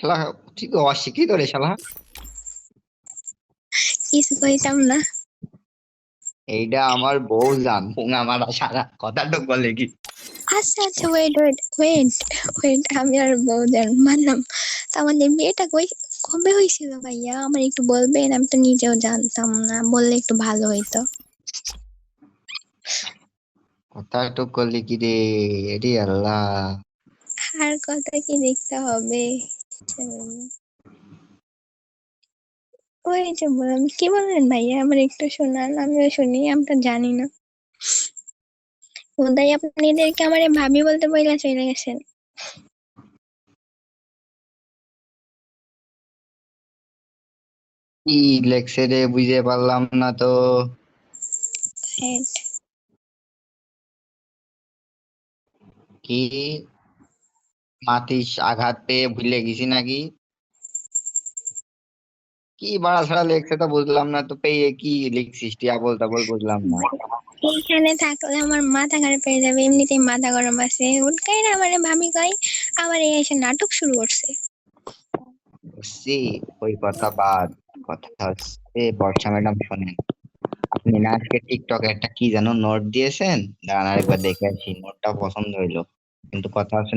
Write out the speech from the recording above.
শালা তুই তো অশিক্ষিত রে শালা। কিছু কইতাম না। এইটা আমার বউ জান পুঙ্গা মারা সারা কথাটা বলে কি? আচ্ছা আচ্ছা, ওয়েট ওয়েট ওয়েট ওয়েট, আমি আর বউদের মানলাম। তা আমাদের বিয়েটা কবে হয়েছিল ভাইয়া? আমার একটু বলবেন, আমি তো নিজেও জানতাম না, বললে একটু ভালো হইতো। কথাটা করলি কি রে? এরে আল্লাহ। আর কথা কি দেখতে হবে? ওই যে বললাম, কি বললেন ভাইয়া, আমার একটু শোনান, আমিও শুনি, আমি তো জানি না। বোধহয় আপনাদেরকে আমার ভাবি বলতে বইলা চলে গেছেন। কি লেখছে রে বুঝে পারলাম না তো। Wait, কি মাতিস আঘাত পেয়ে ভুলে গেছি নাকি? কি বাড়া ছাড়া লেখছে তো বুঝলাম না তো, পেয়ে কি লিখছিস টিয়া বলতা বল বুঝলাম না। এইখানে থাকলে আমার মাথা খারাপ হয়ে যাবে, এমনিতেই মাথা গরম আছে, উঠকাই না আমারে ভাবি কয়, আবার এই এসে নাটক শুরু করছে। বুঝছি, ওই কথা বাদ। কথা হচ্ছে বর্ষা ম্যাডাম শোনেন, আপনি না আজকে টিকটকে একটা কি যেন নোট দিয়েছেন, দাঁড়ান আরেকবার দেখে আসি, নোটটা পছন্দ হইলো। কিন্তু কথা হচ্ছে